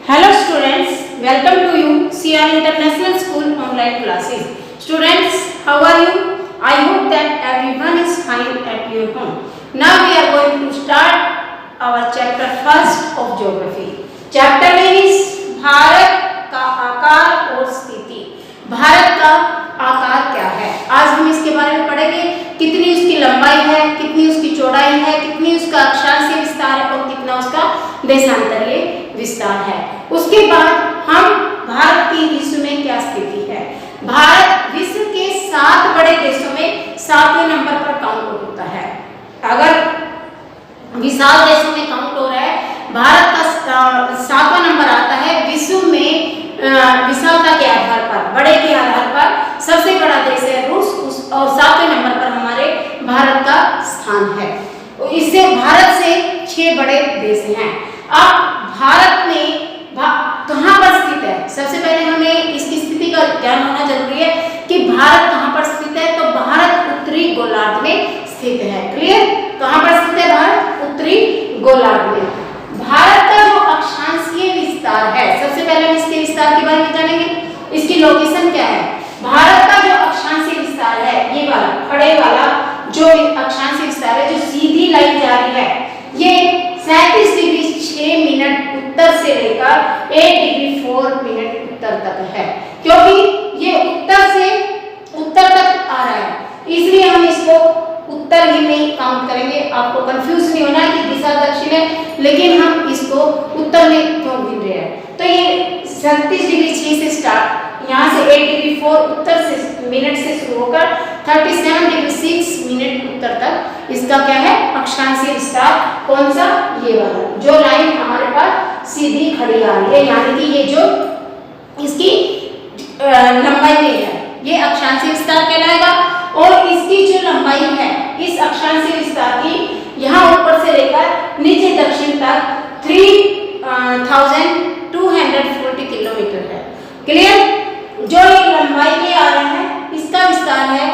Hello students, welcome to you CR International School online classes. Students, how are you? I hope that everyone is fine at your home. Now we are going to start our chapter first of geography. Chapter name is Bharat का आकार और स्थिति. भारत का आकार क्या है? आज हम इसके बारे में पढ़ेंगे. कितनी उसकी लंबाई है, कितनी उसकी चौड़ाई है, कितनी उसका अक्षांशीय विस्तार है और कितना उसका देशांतरीय विस्तार है. उसके बाद हम भारत की विश्व में क्या स्थिति है. भारत विश्व के 7 बड़े देशों में 7वें नंबर पर काउंट होता है. अगर विशाल देशों में काउंट हो रहा है, भारत का 7वां नंबर आता है विश्व में विशालता के आधार पर, बड़े के आधार पर सबसे बड़ा देश है रूस और 7वें नंबर पर हमारे भारत का स्थान है. इससे भारत से 6 बड़े देश हैं. अब भारत में कहाँ पर स्थित है? सबसे पहले हमें इसकी स्थिति का ज्ञान होना जरूरी है कि भारत कहाँ पर स्थित है. तो भारत उत्तरी गोलार्ध में स्थित है. क्लियर? कहाँ पर स्थित है भारत? उत्तरी गोलार्ध में. भारत का जो अक्षांशीय विस्तार है, सबसे पहले हम इसके विस्तार के बारे में जानेंगे. इसकी लोकेशन क्या है? भारत का जो अक्षांशीय विस्तार है, ये वाला खड़े वाला जो अक्षांशीय विस्तार है, जो सीधी लाइन जा रही है, ये 37 डिग्री 6 मिनट उत्तर से लेकर 8 डिग्री 4 मिनट उत्तर तक है. क्योंकि ये उत्तर से उत्तर तक आ रहा है, इसलिए हम इसको उत्तर ही में काउंट करेंगे. आपको कंफ्यूज नहीं होना कि दिशा दक्षिण है, लेकिन हम इसको उत्तर में क्यों गिन रहे हैं. तो ये 37 डिग्री 6 से स्टार्ट, यहाँ से 8 डिग्री 4 उत्तर से मिनट से शुरू होकर 37 डिग्री 6 मिनट उत्तर तक इसका क्या है? अक्षांशीय विस्तार. कौन सा? ये वाला जो लाइन हमारे पास सीधी खड़ी आ रही है, यानी कि ये जो इसकी लंबाई में है, ये अक्षांशीय विस्तार कहलाएगा. और इसकी जो लंबाई है इस अक्षांशीय विस्तार की, यहाँ ऊपर से लेकर नीचे दक्षिण तक 3240 किलोमीटर है. क्लियर? जो ये लंबाई में आ रहा है, इसका विस्तार है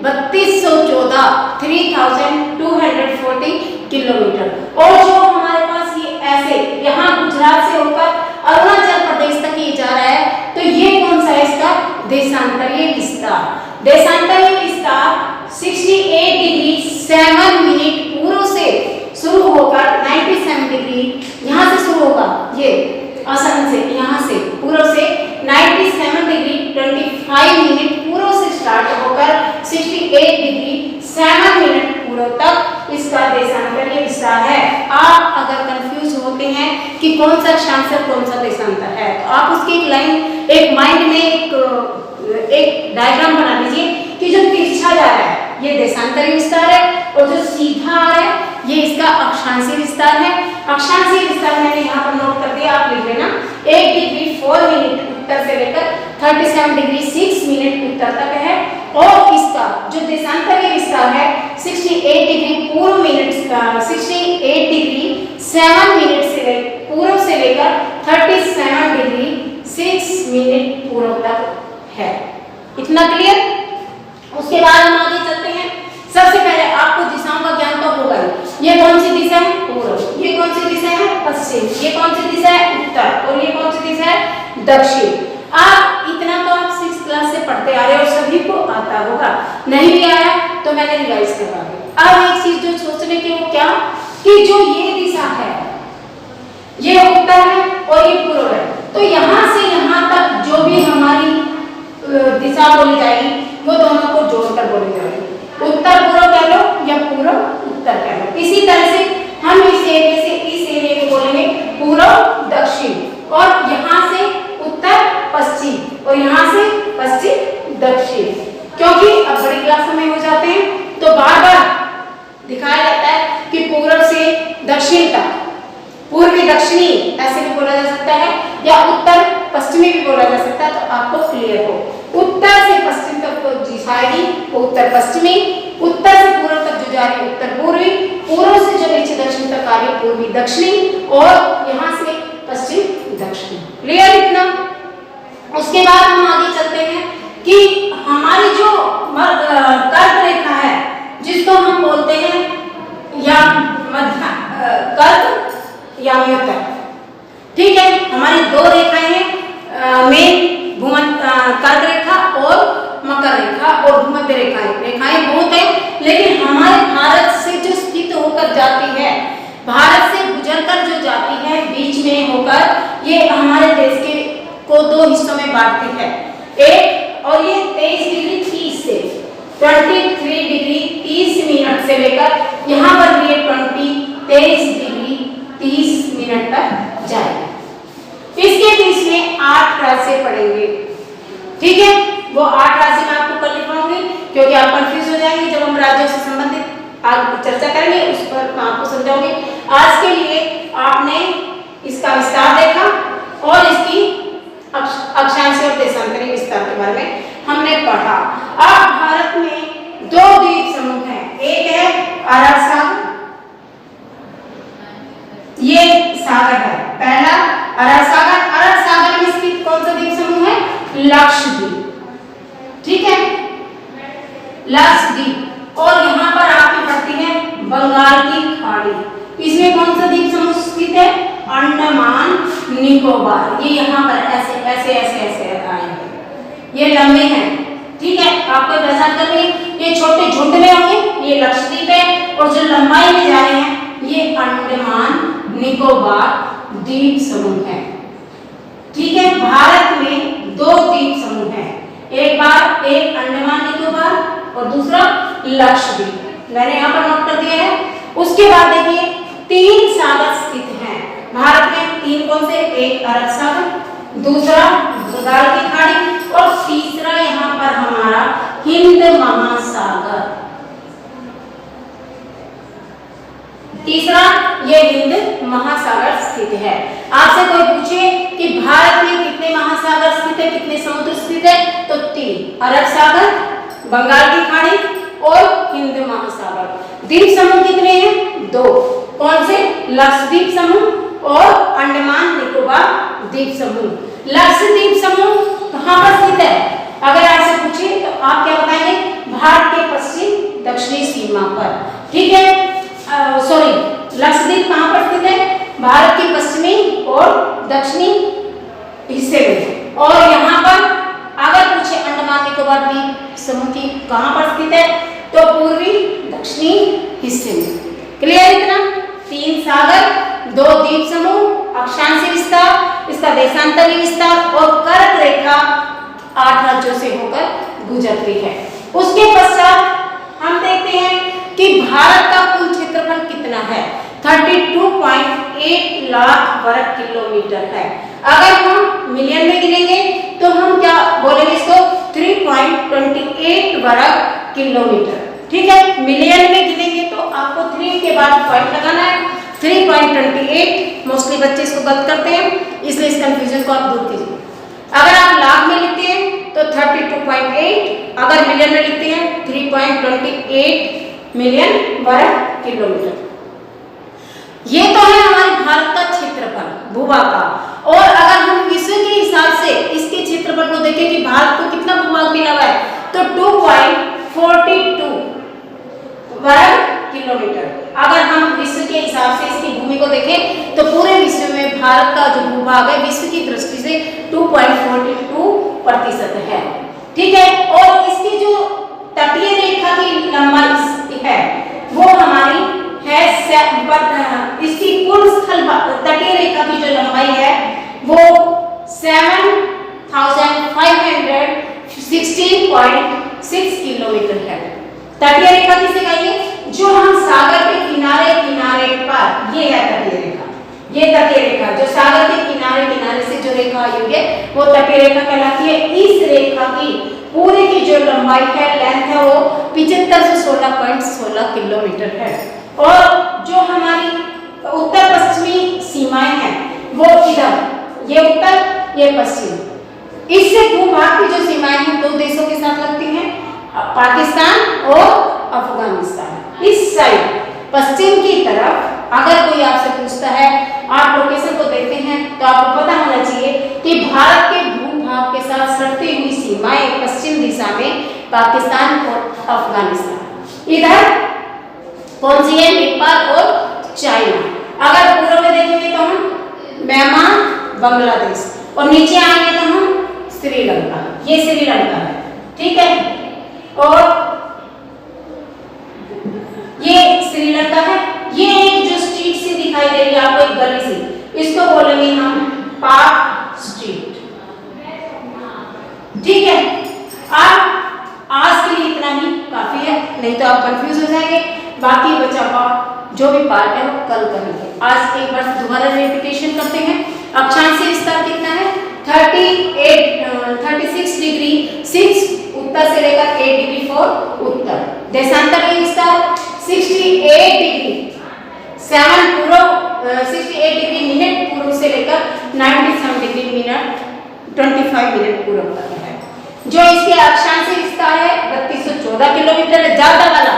3240 किलोमीटर. और जो हमारे पास ये ऐसे यहाँ गुजरात से होकर अरुणाचल प्रदेश तक ये जा रहा है, तो ये कौन सा है? इसका देशांतरीय विस्तार. देशांतरीय विस्तार 68 डिग्री 7 मिनट पूर्व से शुरू होकर 97 डिग्री यहाँ से शुरू होगा, ये असम से, यहाँ से पूर्व से 97 डिग्री 25 मिनट पूर्व से स्टार्ट होकर 68 डिग्री 7 मिनट पूर्व तक इसका देशांतरीय विस्तार है. आप अगर कंफ्यूज होते हैं कि कौन सा अक्षांश कौन सा देशांतर है, तो आप उसकी एक लाइन, एक माइंड में एक डायग्राम बना लीजिए कि जो तिरछा जा रहा है ये देशांतरीय विस्तार है, और जो सीधा आ रहा है ये इसका अक्षांशीय विस्तार है. अक्षांशीय विस्तार मैंने यहाँ पर नोट कर दिया, आप लिख लेना. 8 डिग्री 4 मिनट उत्तर से लेकर 37 डिग्री 6 मिनट उत्तर तक है. और इसका जो देशांतरीय विस्तार है 68 डिग्री पूर्व मिनट 68 डिग्री 7 मिनट से पूर्व से लेकर 37 डिग्री 6 मिनट पूर्व तक है. इतना क्लियर? उसके बाद हम आगे चलते हैं. सबसे पहले आपको दिशाओं का ज्ञान तो होगा ही. ये कौन सी दिशा है? पूर्व. ये कौन सी दिशा है? पश्चिम. ये कौन सी दिशा है? उत्तर. और ये कौन सी दिशा है? दक्षिण. आप इतना तो आप 6th क्लास से पढ़ते आ रहे हो और सभी को आता होगा. नहीं भी आया तो मैंने रिवाइज करवा दी. अब एक चीज जो सोचने की, वो क्या कि जो ये दिशा है ये उत्तर है और ये पूर्व है, तो यहाँ से यहाँ तक जो भी हमारी दिशा बोली जाएगी वो दोनों को जोड़कर बोली जाएगी. उत्तर पूर्व कह लो या पूर्व उत्तर कह लो. इसी तरह से हम इस एरिया से इस एरिया को बोलेंगे पूर्व दक्षिण, और यहाँ से उत्तर पश्चिम और यहाँ से पश्चिम दक्षिण. क्योंकि अब बड़ी क्लासों में हो जाते हैं तो बार बार दिखाया जाता है कि पूर्व से दक्षिण तक, पूर्वी दक्षिणी ऐसे भी बोला जा सकता है, या उत्तर पश्चिमी भी बोला जा सकता है. तो आपको क्लियर हो, उत्तर से पश्चिम तक तो दिशाएगी वो उत्तर पश्चिमी, उत्तर से पूर्व तक जो जा रही है उत्तर पूर्वी, पूर्व से जो नीचे दक्षिण तक आ रही है पूर्वी दक्षिणी, और यहाँ से पश्चिम दक्षिणी. क्लियर इतना? उसके बाद हम आगे चलते हैं कि हमारी जो कर्क रेखा है जिसको हम बोलते हैं या मध्य कर्क या मध्य, ठीक है, हमारी दो ये हमारे देश के को दो हिस्सों में बांटती है। एक, और ये 23 डिग्री 30 से 23 डिग्री 30 मिनट से लेकर यहाँ पर भी 23 डिग्री 30 मिनट तक जाएगा। इसके बीच में 8 राशि पढ़ेंगे, ठीक है। वो 8 राशि मैं आपको कल लिखवाऊंगी क्योंकि आप कंफ्यूज हो जाएंगे जब हम राज्यों से संबंधित आगे चर्चा करेंगे, उस पर मैं आपको समझाऊंगी। आज के लिए आपने इसका विस्तार देखा और इसकी अक्षांश और देशांतरी विस्तार के बारे में हमने पढ़ा। अब भारत में 2 द्वीप समूह हैं, एक है अरब सागर, ये सागर है पहला अरब सागर। अरब सागर में स्थित कौन सा द्वीप समूह है? लक्षद्वीप, ठीक है, लक्षद्वीप। और यहाँ पर आपकी पड़ती है बंगाल की खाड़ी, इसमें कौन सा द्वीप समूह स्थित है? अंडमान निकोबार। ये यहाँ पर ऐसे ऐसे ऐसे ऐसे आए हैं, ये लंबे हैं, ठीक है। आपको पहचान करनी, ये छोटे झुंड में होंगे, ये लक्षद्वीप है, और जो लंबाई में जा रहे हैं ये अंडमान निकोबार द्वीप समूह है, ठीक है। भारत में 2 द्वीप समूह हैं, एक अंडमान निकोबार और दूसरा लक्षद्वीप, मैंने यहाँ पर नोट कर दिया है। उसके बाद देखिए 3 सागर स्थित हैं भारत में। 3 कौन से? एक अरब सागर, दूसरा बंगाल की खाड़ी और तीसरा यहाँ पर हमारा हिंद महासागर। तीसरा ये हिंद महासागर स्थित है। आपसे कोई पूछे कि भारत में कितने महासागर स्थित है, कितने समुद्र स्थित है, तो 3, अरब सागर, बंगाल की खाड़ी और हिंद महासागर। द्वीप समूह कितने हैं? 2, कौन से? लक्षद्वीप समूह और अंडमान निकोबार द्वीप समूह। लक्षद्वीप समूह कहाँ पर स्थित है? अगर आपसे पूछे तो आप क्या बताएंगे? भारत के पश्चिम दक्षिणी सीमा पर, ठीक है। सॉरी, लक्षद्वीप कहाँ पर स्थित है? भारत के पश्चिमी और दक्षिणी हिस्से में। और यहाँ पर अगर पूछे अंडमान निकोबार द्वीप समूह की कहाँ पर स्थित है, तो पूर्वी दक्षिणी हिस्से में। क्लियर इतना? 3 सागर, 2 द्वीप समूह, अक्षांशीय विस्तार, इसका देशांतरीय विस्तार और कर्क रेखा 8 राज्यों से होकर गुजरती है। उसके पश्चात हम देखते हैं कि भारत का कुल क्षेत्रफल कितना है? 32.8 लाख वर्ग किलोमीटर है। अगर हम मिलियन में गिनेंगे तो हम क्या बोलेंगे इसको? 3.28 वर्ग किलोमीटर, ठीक है। मिलियन में गिनेंगे तो आपको 3 के बाद पॉइंट लगाना है। 3.28, मोस्टली बच्चे इसको गलत करते हैं, इसलिए इस कंफ्यूजन को आप दूर कीजिए। अगर आप लाख में लिखते हैं तो 32.8, अगर मिलियन में लिखते हैं 3.28 मिलियन वर्ग किलोमीटर। ये तो है हमारे भारत का क्षेत्रफल, भूभाग का। और अगर हम विश्व के हिसाब से इसके क्षेत्रफल को देखें कि भारत को कितना भूभाग मिला हुआ है, तो 2.42 वर्ग किलोमीटर। अगर हम विश्व के हिसाब से इसकी भूमि को देखें तो पूरे विश्व में भारत का जो भूभाग है विश्व की दृष्टि से 2.42% है, ठीक है। और इसकी जो तटीय रेखा की लंबाई है वो हमारी है, इसकी कुल स्थल तटीय रेखा की जो लंबाई है वो 7,516.6 किलोमीटर है। तटीय रेखा किसे कहेंगे? जो हम सागर के किनारे किनारे पर, ये है तटीय रेखा। ये तटीय रेखा जो सागर के किनारे किनारे से जो रेखा आई हुई है वो तटीय रेखा कहलाती है। इस रेखा की पूरे की जो लंबाई है, लेंथ है, वो 75 से 16.16 किलोमीटर है। और जो हमारी उत्तर पश्चिमी सीमाएं हैं वो इधर, ये उत्तर, ये पश्चिम। इससे भूभाग की जो सीमाएं हैं 2 देशों के साथ लगती हैं, पाकिस्तान और अफगानिस्तान। इस साइड पश्चिम की तरफ अगर कोई आपसे पूछता है, आप लोकेशन को देखते हैं तो आपको पता होना चाहिए कि भारत के भूभाग के साथ सटती हुई सीमाएं पश्चिम दिशा में पाकिस्तान और अफगानिस्तान। इधर कौन सी है? नेपाल और चाइना। अगर पूर्व में देखेंगे तो हम म्यांमार, बांग्लादेश, और नीचे आएंगे तो हम श्रीलंका। ये श्रीलंका है, ठीक है। और ये श्रीलंका है। ये एक जो स्ट्रीट सी दिखाई दे रही है आपको, एक गली सी, इसको बोलेंगे हम पाक तो आप कंफ्यूज हो जाएंगे। बाकी बचा का जो भी पार्ट है वो कल करेंगे। आज एक बार दोबारा रिपीटेशन करते हैं। अक्षांशीय विस्तार कितना है? 36 डिग्री 6 उत्तर से लेकर 8 डिग्री 4 उत्तर। देशांतरीय विस्तार 68 डिग्री 68 डिग्री मिनट पूर्व से लेकर 97 डिग्री मिनट 25 मिनट पूर्व तक है। जो इसके अक्षांशीय विस्तार है 3214 किलोमीटर है। ज्यादा वाला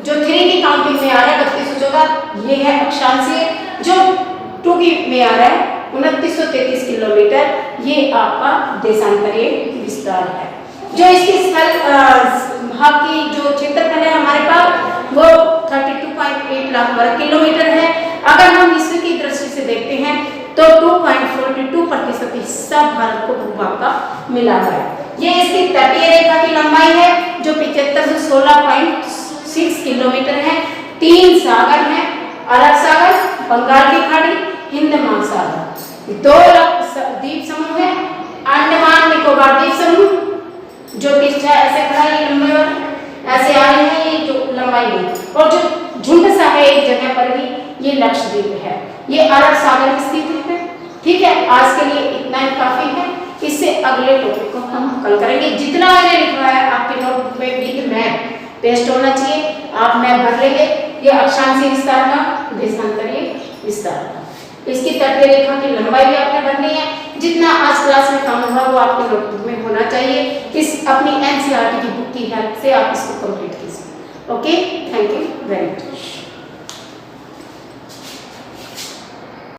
जो 3 की काउंटिंग में आ रहा है 3214 ये है अक्षांशीय। जो 2 की में आ रहा है 2933 किलोमीटर ये आपका देशांतरीय विस्तार है। जो इसकी स्थल भाग की जो क्षेत्रफल है हमारे पास वो 32.8 लाख वर्ग किलोमीटर है। अगर हम विश्व की दृष्टि से देखते हैं तो 2.42% हिस्सा भारत को भूभाग का मिला है। ये इसकी तटीय रेखा की लंबाई है जो 7516.6 किलोमीटर है। 3 सागर हैं, अरब सागर, बंगाल की खाड़ी, हिंद महासागर। 2 द्वीप समूह है, अंडमान निकोबार द्वीप समूह जो कि ऐसे खड़ा है लंबाई वाला ऐसे आ रहे हैं ये जो लंबाई है। और जो झुंड सा है एक जगह पर ही ये लक्षद्वीप है, ये अरब सागर में स्थित है। ठीक है, आज के लिए इतना ही काफी है। इससे अगले टॉपिक को हम कल करेंगे। जितना मैंने लिखा है आपके नोटबुक में विद मैप पेस्ट होना चाहिए, आप मैप भर लेंगे। ये अक्षांशीय विस्तार का, देशांतरीय विस्तार का, इसकी तटीय रेखा की लंबाई भी आपने भरनी है। जितना आज क्लास में काम हुआ वो आपके नोटबुक में होना चाहिए। इस अपनी एनसीईआरटी की बुक की हेल्प से आप इसको कंप्लीट कीजिए। Okay, thank you very much.